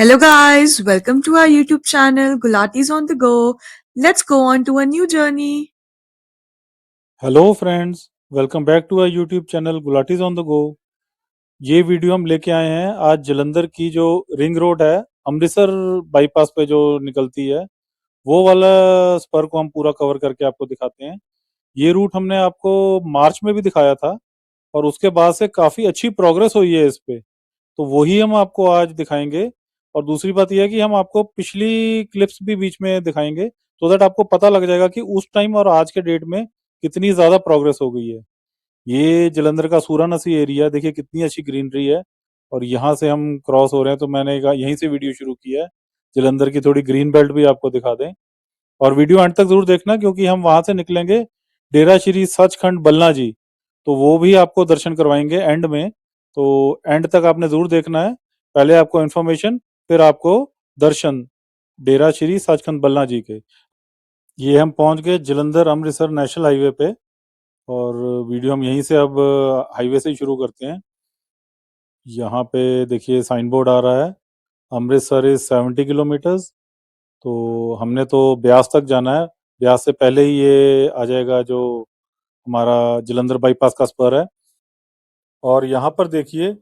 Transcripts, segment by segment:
Hello guys, welcome to our YouTube channel Gulatis on the Go. Let's go on to a new journey. Hello friends, welcome back to our YouTube channel Gulatis on the go. ये video हम लेके आए हैं आज जलंधर की जो ring road है, Amritsar bypass पे जो निकलती है, वो वाला स्पर को हम पूरा कवर करके आपको दिखाते हैं। ये रूट हमने आपको मार्च में भी दिखाया था और उसके बाद से काफ़ी अच्छी प्रोग्रेस हुई है इस पे, तो वही हम आपको आज दिखाएंगे। और दूसरी बात यह है कि हम आपको पिछली क्लिप्स भी बीच में दिखाएंगे, तो दैट आपको पता लग जाएगा कि उस टाइम और आज के डेट में कितनी ज़्यादा प्रोग्रेस हो गई है। ये जलंधर का सूरानसी एरिया देखिए, कितनी अच्छी ग्रीनरी है। और यहाँ से हम क्रॉस हो रहे हैं, तो मैंने कहा यहीं से वीडियो शुरू किया है, जलंधर की थोड़ी ग्रीन बेल्ट भी आपको दिखा दें। और वीडियो अंत तक जरूर देखना, क्योंकि हम वहां से निकलेंगे डेरा श्री सचखंड बलना जी, तो वो भी आपको दर्शन करवाएंगे एंड में। तो एंड तक आपने जरूर देखना है, पहले आपको इन्फॉर्मेशन, फिर आपको दर्शन डेरा श्री सचखंड बलना जी के। ये हम पहुंच गए जलंधर अमृतसर नेशनल हाईवे पे, और वीडियो हम यहीं से अब हाईवे से ही शुरू करते हैं। यहाँ पे देखिए साइन बोर्ड आ रहा है, अमृतसर इज 70 किलोमीटर्स। तो हमने तो ब्यास तक जाना है, ब्यास से पहले ही ये आ जाएगा जो हमारा जलंधर बाईपास का स्पर है। और यहाँ पर देखिए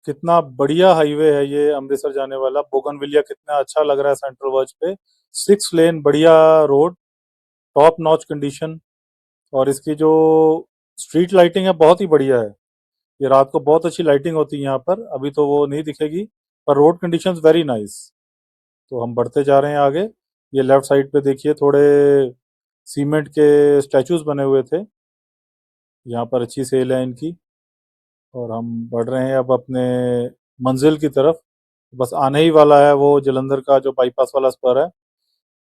कितना बढ़िया हाईवे है ये अमृतसर जाने वाला, बोगनविलिया कितना अच्छा लग रहा है सेंट्रल वर्ज पे। 6 लेन बढ़िया रोड, टॉप नॉच कंडीशन। और इसकी जो स्ट्रीट लाइटिंग है बहुत ही बढ़िया है, ये रात को बहुत अच्छी लाइटिंग होती है यहाँ पर। अभी तो वो नहीं दिखेगी, पर रोड कंडीशंस वेरी नाइस। तो हम बढ़ते जा रहे हैं आगे। ये लेफ्ट साइड पे देखिए थोड़े सीमेंट के स्टैचूज बने हुए थे, यहाँ पर अच्छी सेल है इनकी। और हम बढ़ रहे हैं अब अपने मंजिल की तरफ, बस आने ही वाला है वो जलंधर का जो बाईपास वाला स्पर है।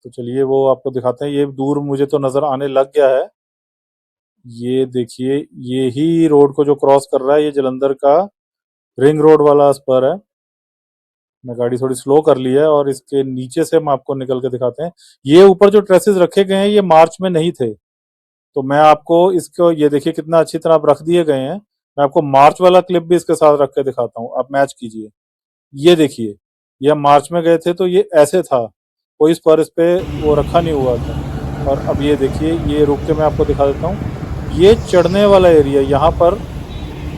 तो चलिए वो आपको दिखाते हैं। ये दूर मुझे तो नज़र आने लग गया है, ये देखिए ये ही रोड को जो क्रॉस कर रहा है, ये जलंधर का रिंग रोड वाला स्पर है। मैं गाड़ी थोड़ी स्लो कर ली है, और इसके नीचे से हम आपको निकल के दिखाते हैं। ये ऊपर जो ट्रेसेस रखे गए हैं ये मार्च में नहीं थे, तो मैं आपको इसको, ये देखिए कितना अच्छी तरह आप रख दिए गए हैं। मैं आपको मार्च वाला क्लिप भी इसके साथ रख के दिखाता हूँ, आप मैच कीजिए। ये देखिए, ये हम मार्च में गए थे तो ये ऐसे था, कोई स्पर इस पे वो रखा नहीं हुआ था। और अब ये देखिए, ये रुक के मैं आपको दिखा देता हूँ। ये चढ़ने वाला एरिया यहाँ पर,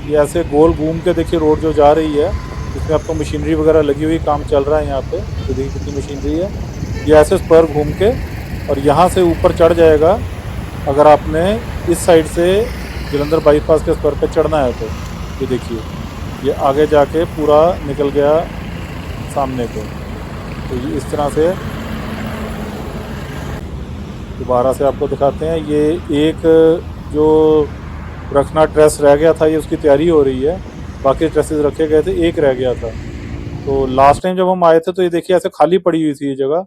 ये ऐसे गोल घूम के देखिए रोड जो जा रही है, इसमें आपको मशीनरी वगैरह लगी हुई, काम चल रहा है यहाँ पे। तो देखिए कितनी मशीनरी है। ये ऐसे स्पर घूम के और यहाँ से ऊपर चढ़ जाएगा, अगर आपने इस साइड से जलंधर बाईपास के स्पर पे चढ़ना है तो। ये देखिए ये आगे जाके पूरा निकल गया सामने को। तो ये इस तरह से दोबारा से आपको दिखाते हैं। ये एक जो रखना ट्रेस रह गया था, ये उसकी तैयारी हो रही है, बाकी ट्रेसेस रखे गए थे, एक रह गया था। तो लास्ट टाइम जब हम आए थे तो ये देखिए ऐसे खाली पड़ी हुई थी ये जगह।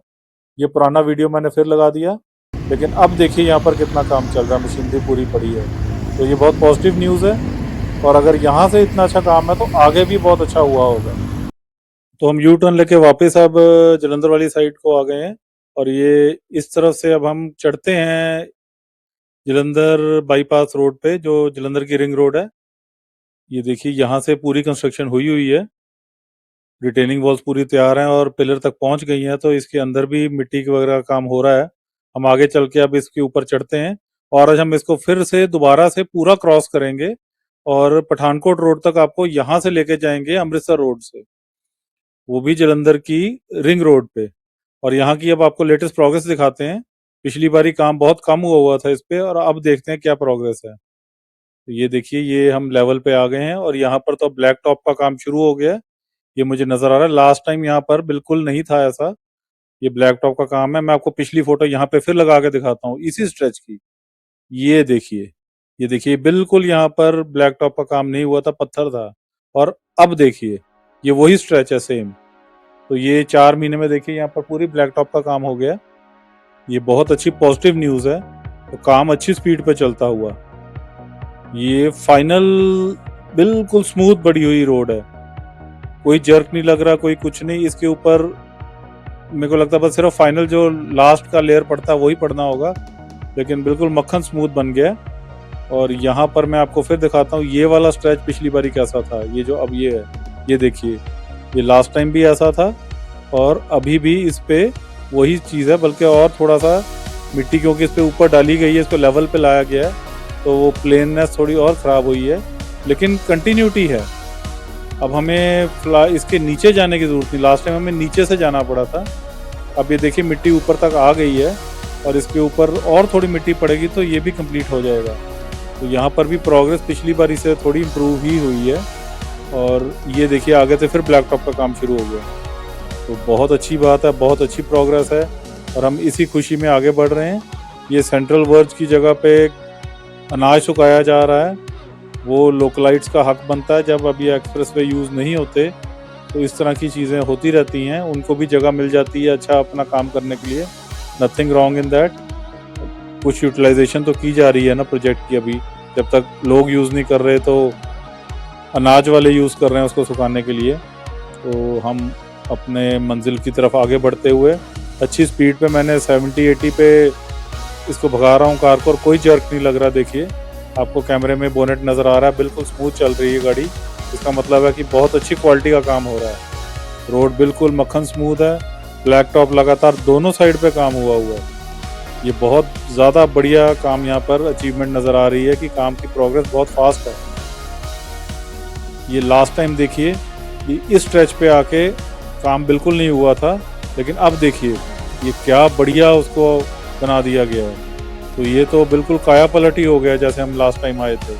ये पुराना वीडियो मैंने फिर लगा दिया, लेकिन अब देखिए यहाँ पर कितना काम चल रहा है, मशीनरी पूरी पड़ी है। तो ये बहुत पॉजिटिव न्यूज़ है, और अगर यहाँ से इतना अच्छा काम है तो आगे भी बहुत अच्छा हुआ होगा। तो हम यू टर्न लेके वापस अब जलंधर वाली साइड को आ गए हैं, और ये इस तरफ से अब हम चढ़ते हैं जलंधर बाईपास रोड पे, जो जलंधर की रिंग रोड है। ये देखिए यहाँ से पूरी कंस्ट्रक्शन हुई हुई है, रिटेनिंग वॉल्स पूरी तैयार हैं और पिलर तक पहुंच गई हैं। तो इसके अंदर भी मिट्टी वगैरह का काम हो रहा है। हम आगे चल के अब इसके ऊपर चढ़ते हैं, और आज हम इसको फिर से दोबारा से पूरा क्रॉस करेंगे, और पठानकोट रोड तक आपको यहाँ से लेके जाएंगे अमृतसर रोड से, वो भी जलंधर की रिंग रोड पे। और यहाँ की अब आपको लेटेस्ट प्रोग्रेस दिखाते हैं। पिछली बारी काम बहुत कम हुआ था इस पे, और अब देखते हैं क्या प्रोग्रेस है। तो ये देखिए ये हम लेवल पे आ गए हैं, और यहाँ पर तो ब्लैक टॉप का काम शुरू हो गया है, ये मुझे नजर आ रहा है। लास्ट टाइम यहाँ पर बिल्कुल नहीं था ऐसा, ये ब्लैक टॉप का काम है। मैं आपको पिछली फोटो यहाँ पे फिर लगा के दिखाता हूँ इसी स्ट्रेच की। ये देखिए, ये देखिए बिल्कुल यहाँ पर ब्लैक टॉप का काम नहीं हुआ था, पत्थर था। और अब देखिए ये वही स्ट्रेच है सेम। तो ये 4 महीने में देखिए यहाँ पर पूरी ब्लैक टॉप का काम हो गया। ये बहुत अच्छी पॉजिटिव न्यूज है। तो काम अच्छी स्पीड पे चलता हुआ, ये फाइनल बिल्कुल स्मूथ बड़ी हुई रोड है, कोई जर्क नहीं लग रहा, कोई कुछ नहीं। इसके ऊपर मेरे को लगता है बस सिर्फ फाइनल जो लास्ट का लेयर पड़ता है वही पड़ना होगा, लेकिन बिल्कुल मक्खन स्मूथ बन गया। और यहाँ पर मैं आपको फिर दिखाता हूँ ये वाला स्ट्रेच पिछली बारी कैसा था, ये जो अब ये है। ये देखिए, ये लास्ट टाइम भी ऐसा था, और अभी भी इस पे वही चीज़ है, बल्कि और थोड़ा सा मिट्टी क्योंकि इस पे ऊपर डाली गई है, इसको लेवल पे लाया गया है, तो वो प्लेननेस थोड़ी और ख़राब हुई है, लेकिन कंटिन्यूटी है। अब हमें इसके नीचे जाने की ज़रूरत नहीं, लास्ट टाइम हमें नीचे से जाना पड़ा था। अब ये देखिए मिट्टी ऊपर तक आ गई है और इसके ऊपर और थोड़ी मिट्टी पड़ेगी तो ये भी कंप्लीट हो जाएगा। तो यहाँ पर भी प्रोग्रेस पिछली बारी से थोड़ी इम्प्रूव ही हुई है। और ये देखिए आगे से फिर ब्लैक टॉप का काम शुरू हो गया, तो बहुत अच्छी बात है, बहुत अच्छी प्रोग्रेस है और हम इसी खुशी में आगे बढ़ रहे हैं। ये सेंट्रल वर्ज की जगह पे अनाज सुखाया जा रहा है, वो लोकलाइट्स का हक बनता है। जब अभी एक्सप्रेस वे यूज़ नहीं होते तो इस तरह की चीज़ें होती रहती हैं, उनको भी जगह मिल जाती है अच्छा अपना काम करने के लिए। Nothing wrong in that. कुछ यूटिलाइजेशन तो की जा रही है ना प्रोजेक्ट की, अभी जब तक लोग यूज़ नहीं कर रहे तो अनाज वाले यूज़ कर रहे हैं उसको सुखाने के लिए। तो हम अपने मंजिल की तरफ आगे बढ़ते हुए अच्छी स्पीड पे, मैंने 70-80 पे इसको भगा रहा हूँ कार को और कोई जर्क नहीं लग रहा। देखिए आपको कैमरे में बोनेट नज़र आ रहा है, बिल्कुल स्मूथ चल रही है गाड़ी। इसका मतलब है कि बहुत अच्छी क्वालिटी का काम हो रहा है। रोड बिल्कुल मक्खन स्मूथ है, ब्लैक टॉप लगातार दोनों साइड पे काम हुआ है। ये बहुत ज़्यादा बढ़िया काम यहाँ पर अचीवमेंट नज़र आ रही है कि काम की प्रोग्रेस बहुत फास्ट है। ये लास्ट टाइम देखिए कि इस स्ट्रेच पे आके काम बिल्कुल नहीं हुआ था, लेकिन अब देखिए ये क्या बढ़िया उसको बना दिया गया है। तो ये तो बिल्कुल काया पलट ही हो गया जैसे हम लास्ट टाइम आए थे।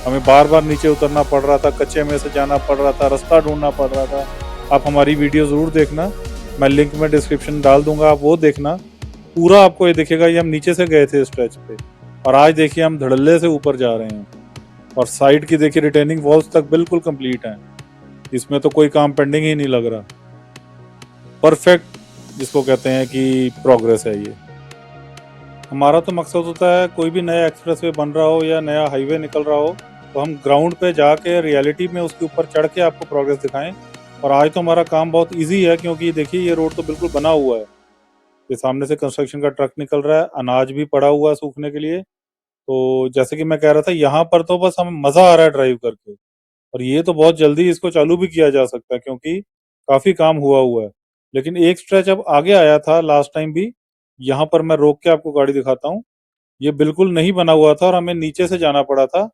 हमें बार बार नीचे उतरना पड़ रहा था, कच्चे में से जाना पड़ रहा था, रास्ता ढूंढना पड़ रहा था। आप हमारी वीडियो ज़रूर देखना, मैं लिंक में डिस्क्रिप्शन डाल दूंगा, आप वो देखना। पूरा आपको ये दिखेगा ये हम नीचे से गए थे स्ट्रेच पे और आज देखिए हम धड़ल्ले से ऊपर जा रहे हैं। और साइड की देखिए रिटेनिंग वॉल्स तक बिल्कुल कंप्लीट हैं, इसमें तो कोई काम पेंडिंग ही नहीं लग रहा। परफेक्ट जिसको कहते हैं कि प्रोग्रेस है ये। हमारा तो मकसद होता है कोई भी नया एक्सप्रेसवे बन रहा हो या नया हाईवे निकल रहा हो तो हम ग्राउंड पे जाके रियलिटी में उसके ऊपर चढ़ के आपको प्रोग्रेस दिखाएं। और आज तो हमारा काम बहुत इजी है क्योंकि देखिए ये रोड तो बिल्कुल बना हुआ है, ये सामने से कंस्ट्रक्शन का ट्रक निकल रहा है, अनाज भी पड़ा हुआ है सूखने के लिए। तो जैसे कि मैं कह रहा था यहाँ पर तो बस हमें मज़ा आ रहा है ड्राइव करके, और ये तो बहुत जल्दी इसको चालू भी किया जा सकता है क्योंकि काफ़ी काम हुआ है। लेकिन एक स्ट्रेच अब आगे आया था लास्ट टाइम भी, यहाँ पर मैं रोक के आपको गाड़ी दिखाता हूँ। ये बिल्कुल नहीं बना हुआ था और हमें नीचे से जाना पड़ा था।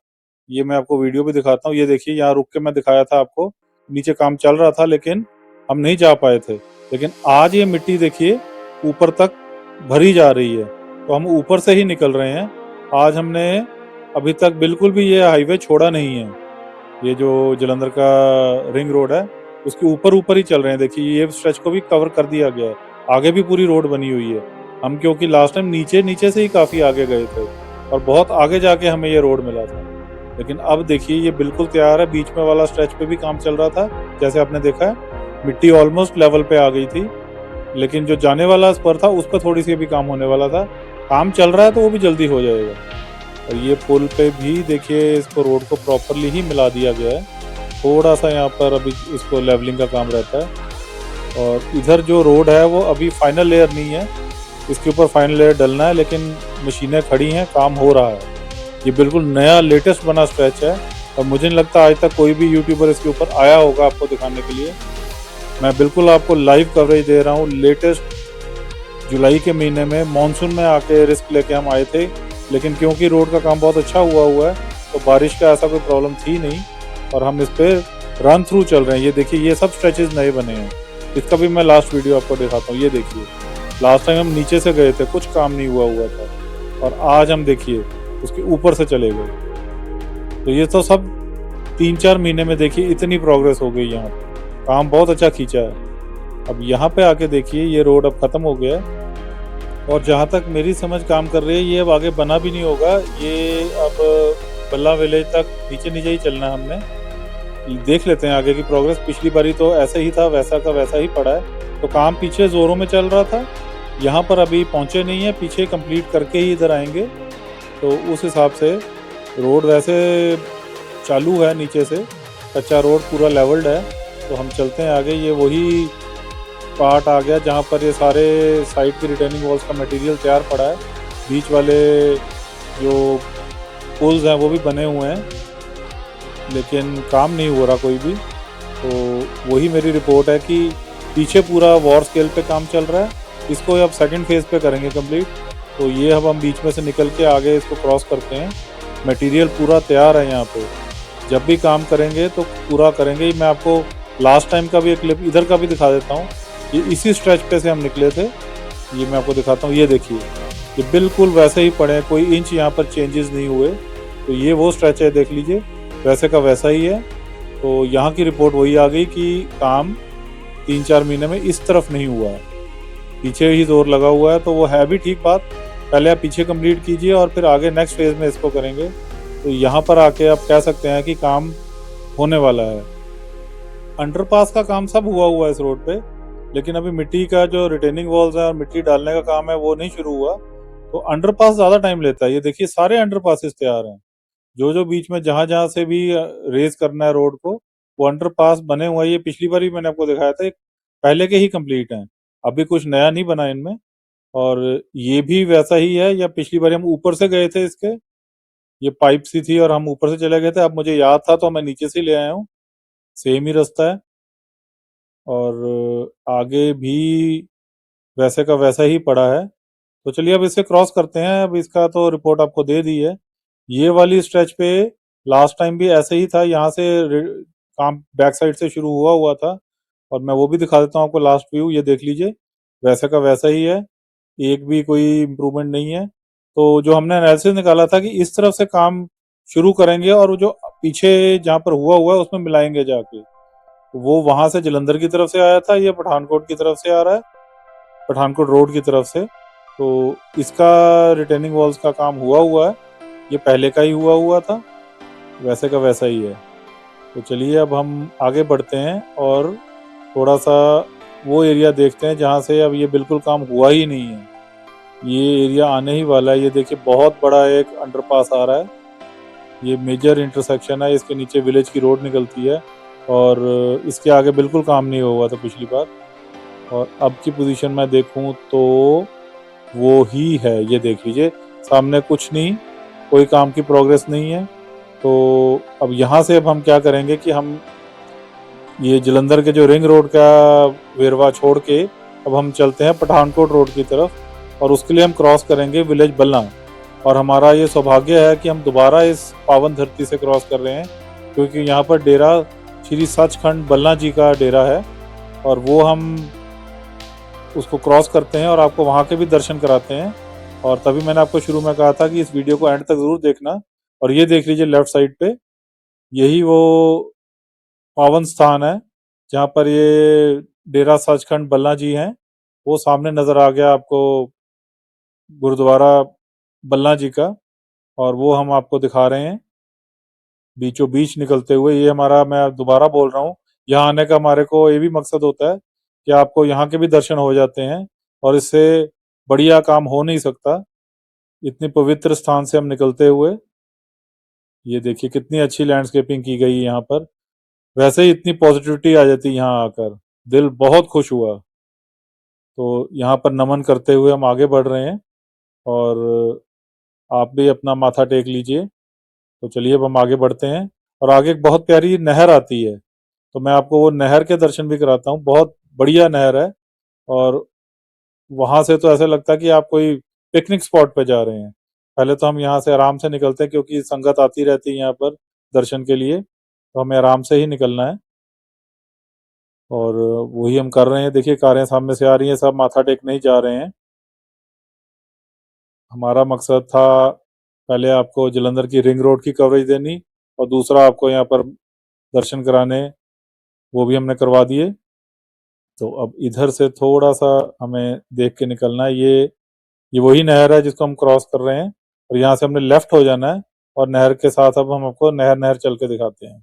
ये मैं आपको वीडियो भी दिखाता हूँ, ये देखिए यहाँ रुक के मैं दिखाया था आपको, नीचे काम चल रहा था लेकिन हम नहीं जा पाए थे। लेकिन आज ये मिट्टी देखिए ऊपर तक भरी जा रही है, तो हम ऊपर से ही निकल रहे हैं। आज हमने अभी तक बिल्कुल भी ये हाईवे छोड़ा नहीं है, ये जो जलंधर का रिंग रोड है उसके ऊपर ऊपर ही चल रहे हैं। देखिए ये स्ट्रेच को भी कवर कर दिया गया है, आगे भी पूरी रोड बनी हुई है। हम क्योंकि लास्ट टाइम नीचे नीचे से ही काफ़ी आगे गए थे और बहुत आगे जाके हमें ये रोड मिला था, लेकिन अब देखिए ये बिल्कुल तैयार है। बीच में वाला स्ट्रेच पे भी काम चल रहा था, जैसे आपने देखा है मिट्टी ऑलमोस्ट लेवल पे आ गई थी, लेकिन जो जाने वाला स्पर था उस पर थोड़ी सी भी काम होने वाला था। काम चल रहा है तो वो भी जल्दी हो जाएगा। और ये पुल पे भी देखिए इसको रोड को प्रॉपरली ही मिला दिया गया है, थोड़ा सा यहाँ पर अभी इसको लेवलिंग का काम रहता है। और इधर जो रोड है वो अभी फाइनल लेयर नहीं है, इसके ऊपर फाइनल लेयर डलना है, लेकिन मशीनें खड़ी हैं, काम हो रहा है। ये बिल्कुल नया लेटेस्ट बना स्ट्रेच है और मुझे नहीं लगता आज तक कोई भी यूट्यूबर इसके ऊपर आया होगा आपको दिखाने के लिए। मैं बिल्कुल आपको लाइव कवरेज दे रहा हूँ। लेटेस्ट जुलाई के महीने में मानसून में आके रिस्क लेके हम आए थे, लेकिन क्योंकि रोड का काम बहुत अच्छा हुआ है तो बारिश का ऐसा कोई प्रॉब्लम थी नहीं और हम इस पर रन थ्रू चल रहे हैं। ये देखिए ये सब स्ट्रेचेस नए बने हैं, इसका भी मैं लास्ट वीडियो आपको दिखाता हूँ। ये देखिए लास्ट टाइम हम नीचे से गए थे, कुछ काम नहीं हुआ था, और आज हम देखिए उसके ऊपर से चले गए। तो ये तो सब 3-4 महीने में देखिए इतनी प्रोग्रेस हो गई, यहाँ पे काम बहुत अच्छा खींचा है। अब यहाँ पे आके देखिए ये रोड अब ख़त्म हो गया है और जहाँ तक मेरी समझ काम कर रही है ये अब आगे बना भी नहीं होगा। ये अब बल्ला विलेज तक नीचे नीचे ही चलना है हमने। देख लेते हैं आगे की प्रोग्रेस। पिछली बारी तो ऐसे ही था, वैसा का वैसा ही पड़ा है, तो काम पीछे ज़ोरों में चल रहा था। यहाँ पर अभी पहुँचे नहीं है, पीछे कंप्लीट करके ही इधर आएंगे। तो उस हिसाब से रोड वैसे चालू है, नीचे से कच्चा रोड पूरा लेवल्ड है। तो हम चलते हैं आगे। ये वही पार्ट आ गया जहाँ पर ये सारे साइड की रिटर्निंग वॉल्स का मटेरियल तैयार पड़ा है। बीच वाले जो पुल्स हैं वो भी बने हुए हैं, लेकिन काम नहीं हो रहा कोई भी। तो वही मेरी रिपोर्ट है कि पीछे पूरा वॉर स्केल पे काम चल रहा है, इसको अब सेकंड फेज पे करेंगे कंप्लीट। तो ये अब हम बीच में से निकल के आगे इसको क्रॉस करते हैं। मटेरियल पूरा तैयार है यहाँ पे, जब भी काम करेंगे तो पूरा करेंगे। मैं आपको लास्ट टाइम का भी एक क्लिप इधर का भी दिखा देता हूँ। ये इसी स्ट्रेच पे से हम निकले थे, ये मैं आपको दिखाता हूँ। ये देखिए, ये बिल्कुल वैसे ही पड़े हैं, कोई इंच यहाँ पर चेंजेस नहीं हुए। तो ये वो स्ट्रेच है, देख लीजिए, वैसे का वैसा ही है। तो यहाँ की रिपोर्ट वही आ गई कि काम 3-4 महीने में इस तरफ नहीं हुआ है, पीछे ही जोर लगा हुआ है। तो वो है भी ठीक बात, पहले आप पीछे कंप्लीट कीजिए और फिर आगे नेक्स्ट फेज में इसको करेंगे। तो यहाँ पर आके आप कह सकते हैं कि काम होने वाला है। अंडरपास का काम सब हुआ है इस रोड पे, लेकिन अभी मिट्टी का जो रिटेनिंग वॉल्स है और मिट्टी डालने का काम है वो नहीं शुरू हुआ। तो अंडरपास ज्यादा टाइम लेता है। ये देखिए, सारे अंडरपासेस तैयार हैं, जो बीच में जहां जहां से भी रेज करना है रोड को, वो अंडरपास बने हुए हैं। ये पिछली बार भी मैंने आपको दिखाया था, पहले के ही कंप्लीट हैं, अभी कुछ नया नहीं बना इनमें। और ये भी वैसा ही है, या पिछली बार हम ऊपर से गए थे इसके, ये पाइप सी थी और हम ऊपर से चले गए थे। अब मुझे याद था तो मैं नीचे से ले आया हूँ, सेम ही रास्ता है। और आगे भी वैसे का वैसा ही पड़ा है। तो चलिए अब इसे क्रॉस करते हैं। अब इसका तो रिपोर्ट आपको दे दी है। ये वाली स्ट्रेच पे लास्ट टाइम भी ऐसे ही था, यहाँ से काम बैक साइड से शुरू हुआ था। और मैं वो भी दिखा देता हूँ आपको, लास्ट व्यू ये देख लीजिए, वैसे का वैसा ही है, एक भी कोई इम्प्रूवमेंट नहीं है। तो जो हमने एनालिसिस निकाला था कि इस तरफ से काम शुरू करेंगे और जो पीछे जहाँ पर हुआ है उसमें मिलाएंगे जाके, वो वहां से जलंधर की तरफ से आया था, ये पठानकोट की तरफ से आ रहा है, पठानकोट रोड की तरफ से। तो इसका रिटेनिंग वॉल्स का काम हुआ है, ये पहले का ही हुआ था, वैसे का वैसा ही है। तो चलिए अब हम आगे बढ़ते हैं और थोड़ा सा वो एरिया देखते हैं जहाँ से अब ये बिल्कुल काम हुआ ही नहीं है। ये एरिया आने ही वाला है। ये देखिए, बहुत बड़ा एक अंडरपास आ रहा है, ये मेजर इंटरसेक्शन है, इसके नीचे विलेज की रोड निकलती है और इसके आगे बिल्कुल काम नहीं हुआ था पिछली बार। और अब की पोजीशन में देखूं तो वो ही है, ये देख लीजिए, सामने कुछ नहीं, कोई काम की प्रोग्रेस नहीं है। तो अब यहाँ से अब हम क्या करेंगे कि हम ये जलंधर के जो रिंग रोड का वेरवा छोड़ के अब हम चलते हैं पठानकोट रोड की तरफ, और उसके लिए हम क्रॉस करेंगे विलेज बल्ला। और हमारा ये सौभाग्य है कि हम दोबारा इस पावन धरती से क्रॉस कर रहे हैं, क्योंकि यहाँ पर डेरा श्री सचखंड बल्ला जी का डेरा है, और वो हम उसको क्रॉस करते हैं और आपको वहाँ के भी दर्शन कराते हैं। और तभी मैंने आपको शुरू में कहा था कि इस वीडियो को एंड तक जरूर देखना। और ये देख लीजिए लेफ्ट साइड पे, यही वो पावन स्थान है जहाँ पर ये डेरा सचखंड बल्ला जी हैं। वो सामने नजर आ गया आपको गुरुद्वारा बल्ला जी का, और वो हम आपको दिखा रहे हैं बीचों बीच निकलते हुए। ये हमारा, मैं दोबारा बोल रहा हूँ, यहाँ आने का हमारे को ये भी मकसद होता है कि आपको यहाँ के भी दर्शन हो जाते हैं, और इससे बढ़िया काम हो नहीं सकता। इतनी पवित्र स्थान से हम निकलते हुए, ये देखिए कितनी अच्छी लैंडस्केपिंग की गई है यहाँ पर, वैसे ही इतनी पॉजिटिविटी आ जाती है यहाँ आकर, दिल बहुत खुश हुआ। तो यहाँ पर नमन करते हुए हम आगे बढ़ रहे हैं, और आप भी अपना माथा टेक लीजिए। तो चलिए अब हम आगे बढ़ते हैं, और आगे एक बहुत प्यारी नहर आती है, तो मैं आपको वो नहर के दर्शन भी कराता हूँ। बहुत बढ़िया नहर है, और वहां से तो ऐसा लगता है कि आप कोई पिकनिक स्पॉट पे जा रहे हैं। पहले तो हम यहाँ से आराम से निकलते हैं, क्योंकि संगत आती रहती है यहाँ पर दर्शन के लिए, तो हमें आराम से ही निकलना है। और वही हम कर रहे हैं। देखिए, कारें सामने से आ रही हैं, सब माथा टेकने ही जा रहे हैं। हमारा मकसद था पहले आपको जलंधर की रिंग रोड की कवरेज देनी, और दूसरा आपको यहाँ पर दर्शन कराने, वो भी हमने करवा दिए। तो अब इधर से थोड़ा सा हमें देख के निकलना है। ये वही नहर है जिसको हम क्रॉस कर रहे हैं, और यहाँ से हमने लेफ्ट हो जाना है, और नहर के साथ अब हम आपको नहर नहर चल के दिखाते हैं।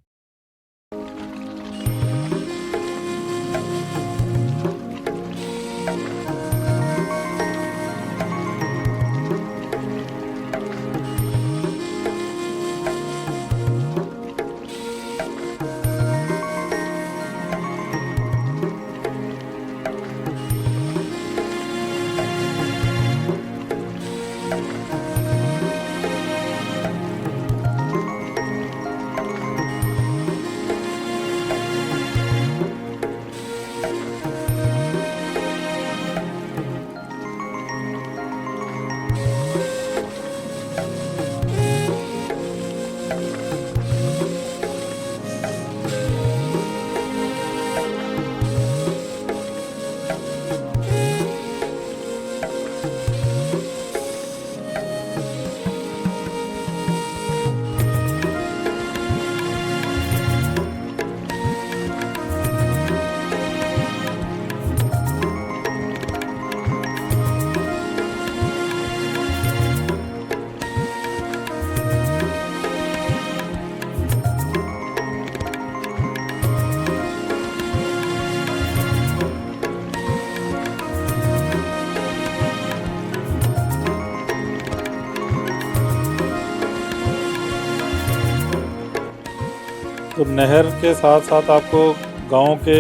तो नहर के साथ-साथ आपको गाँव के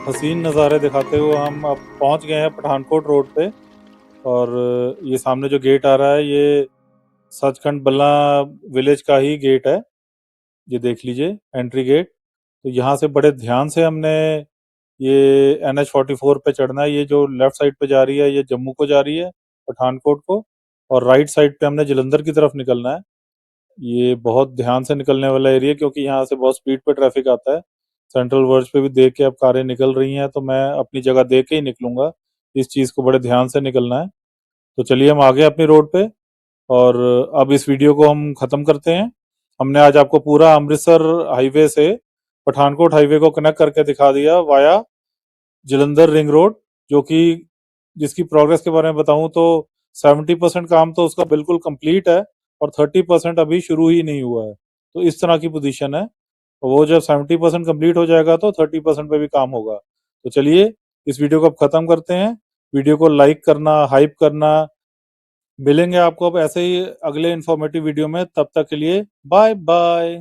हसीन नज़ारे दिखाते हुए हम अब पहुँच गए हैं पठानकोट रोड पे। और ये सामने जो गेट आ रहा है ये सचखंड बल्ला विलेज का ही गेट है। ये देख लीजिए एंट्री गेट। तो यहाँ से बड़े ध्यान से हमने ये NH-44 पे चढ़ना है। ये जो लेफ्ट साइड पे जा रही है ये जम्मू को जा रही है, पठानकोट को, और राइट साइड पे हमने जालंधर की तरफ निकलना है। ये बहुत ध्यान से निकलने वाला एरिया क्योंकि यहाँ से बहुत स्पीड पे ट्रैफिक आता है। सेंट्रल वर्ज पे भी देख के अब कारें निकल रही हैं तो मैं अपनी जगह देख के ही निकलूंगा। इस चीज को बड़े ध्यान से निकलना है। तो चलिए हम आगे अपनी रोड पे। और अब इस वीडियो को हम खत्म करते हैं। हमने आज आपको पूरा अमृतसर हाईवे से पठानकोट हाईवे को कनेक्ट करके दिखा दिया वाया जालंधर रिंग रोड, जो कि जिसकी प्रोग्रेस के बारे में बताऊं तो 70% काम तो उसका बिल्कुल कंप्लीट है और 30% अभी शुरू ही नहीं हुआ है। तो इस तरह की पोजीशन है। वो जब 70% कंप्लीट हो जाएगा तो 30% पे भी काम होगा। तो चलिए इस वीडियो को अब खत्म करते हैं। वीडियो को लाइक करना, हाइप करना। मिलेंगे आपको अब ऐसे ही अगले इंफॉर्मेटिव वीडियो में। तब तक के लिए बाय बाय।